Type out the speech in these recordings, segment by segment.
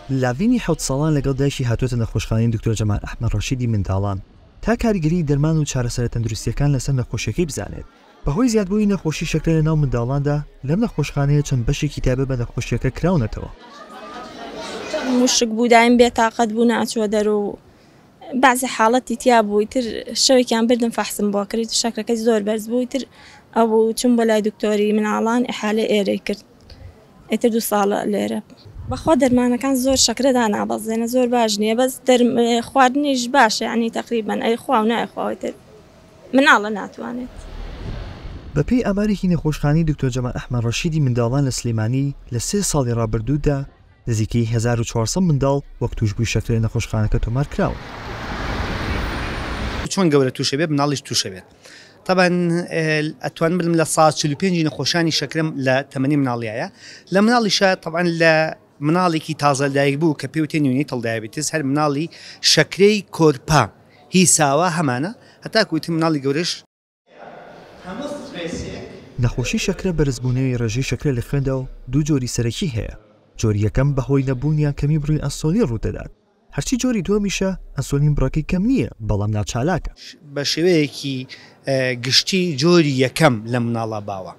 لاڤینی 7 ساڵان لەگەڵ دایکی هاتوۆتە نەخۆشخانەی دکتۆر جەمال ئەحمەد ڕەشیدی منداڵان تا کاریگەری دەرمان و چارەسەرە تەندروستیەکان لەسەر نەخۆشیەکەی بزانێت. بەهۆی زیادبووی نەخۆشی شەکرە لە ناو منداڵاندا لەم نەخۆشخانەیە چەند بەشێکی تایبە بە نەخۆشیەکە کراونەتەوە. مشک بوو، دایم بێتاقەت بوو، ناچوە دەرو، بەعزی حاڵەتی تیا بووی تر شەوێکیان بردم فەحسم بۆ کردی شەکرەکەی زۆر بەرز بووی تر ئەو چوون بۆ لای دکتۆری مناڵان ئیحالە ئێرەی کرد. ئیتر 2 ساڵە لێرە. بەخوا دەرمانەکان زۆر شەکرەدا نابەزێنە، زۆر باش نییە، بەس خواردنیش باشە، یعنی تەقریبەن ئەیخوا و نایخواوە تر مناڵە ناتوانێت. بەپێی ئامارێکی نەخۆشخانەی دکتۆر جەمال ئەحمەد ڕەشیدی منداڵان لە سلێمانی لە 3 ساڵی ڕابردوودا نزیکەی 1400 منداڵ وەک توشبووی شەکرە نەخۆشخانەکە تۆمار کراون. چۆن گەورە تووشە بێت مناڵیش تووشە بێت. طبعا ئەتوان بڵم لە 145 نەخۆشانی شەکرم لە تەمەنی مناڵیایە. لە مناڵیشە طبعا لە مناڵێکی تازە لایەک بوو کە پێوتێن یونیتڵ دایابێتیس هەر مناڵی شەکرەی کۆرپا هی ساوە هەمانە هەتاکوتی مناڵی گەورەش. نەخۆشی شەکرە بەرزبوونەوەی ڕێژەی شەکرە لە خوێندا و 2 جۆری سەرەکی هەیە. جۆری یەکەم بەهۆی نەبوونیان کەمی بڕی ئەنسۆلین ڕوودەدات. هەرچی جۆری دووەمیشە ئەنسۆلین بڕەکەی کەم نییە بەڵام ناچالاکە. بە شێوەیەکی گشتی جۆری یەکەم لە مناڵە باوە.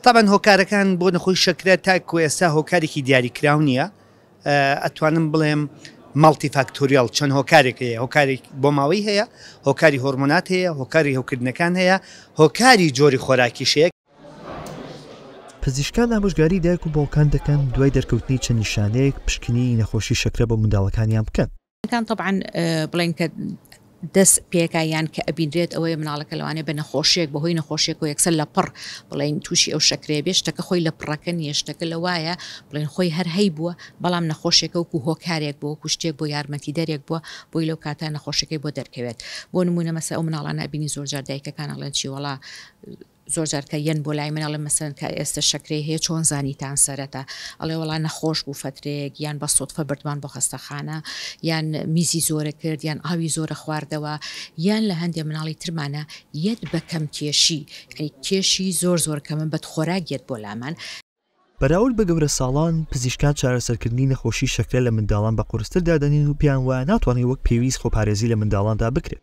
طبعا هۆکارەکان بۆ نەخۆی شەکرە تاکو ئێستا هۆکارێکی دیاریکراو نییە. ئەتوانم بڵێم مەڵتی فاکتۆریال چەند هۆکارێک هەیە، هۆکاری بۆ ماوەی هەیە، هۆکاری هۆرمۆنات هەیە، هۆکاری هەوکردنەکان هەیە، هۆکاری جۆری خۆراکیشەیە. پزیشکان ئامۆژگاری دایک و باوکان دەکەن دوای دەرکەوتنی چەند نیشانەیەک پشکنی نەخۆشی شەکرە بۆ منداڵەکانیان بکەن. كان طبعا بڵێن کە دەست پێکایان کە ئەبینرێت ئەوەیە مناڵەکە لەوانێ بە نەخۆشیێک بەهۆی نەخۆشیێک و یەکسەر لە پڕ بڵێن تووشی ئەو شەکرێ بێ شتەکە خۆی لە پڕەکە نیە، شتەکە لە وایە بڵێن خۆی هەر هەی بووە بەڵام نەخۆشیەکە وەکو هۆکارێک بۆ وەکو شتێک بۆ یارمەتی دەرێک بووە بۆی لەو کاتە نەخۆشیەکەی بۆ دەرکەوێت. بۆ نمونە مەسە ئەو مناڵانە ئەبینی زۆر جار دایکەکان ئەڵێن چی وەڵا زۆر جارکە یەن بۆ لای مناڵە مەسەن کە ئێستا شەکرەی هەیە چۆن زانیتان سەرەتا ئەڵێ وەڵا نەخۆش بوو فترێک یان بە سوتفە بردوان بۆ خەستەخانە یان میزی زۆرە کرد یان ئاوی زۆرە خواردەوە یان لە هەندێک مناڵی ترمانە یەت بەکەم کێشی کێشی زۆر زۆر کەمە بەد خۆراگێت بۆ لامان. بەراورد بە گەورە ساڵان پزیشکان چارەسەرکردنی نەخۆشی شەکرە لە منداڵان بە قورستر دادەنین و پیان وایە ناتوانێت وەک پێویست خۆپارێزی لە منداڵاندا بکرێت.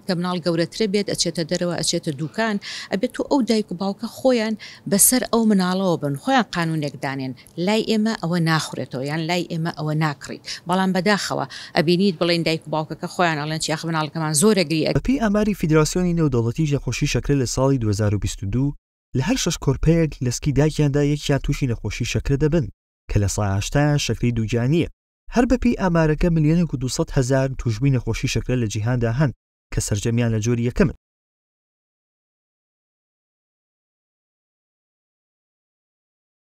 کە مناڵ گەورەترە بێت ئەچێتە دەرەوە ئەچێتە دوکان ئەبێت تو ئەو دایک و باوکە خۆیان بەسەر ئەو مناڵەوە بن خۆیان قانونێک دانێن لای ئێمە ئەوە ناخورێتەوە یان لای ئێمە ئەوە ناکڕیت بەڵام بەداخەوە ئەبینیت بڵێن دایک و باوکەکە خۆیان ئەڵێن چیاخ مناڵەکەمان زۆرەگری. بەپێی ئاماری فیدراسیۆنی نێودەوڵەتی نەخۆشی شەکرە لە ساڵی 2022 لە هەر 6 کۆرپەیەک لەسکی دایکیاندا یەکیان تووشی نەخۆشی شەکرە دەبن کە لە سای 8 شەکری دووجانیە. هەر بەپێی ئامارەکە 1,200,000 توشبووی نەخۆشی شەکرە لە جیهاندا هەن کە سەرجەمیان لە جۆری یەکەمن.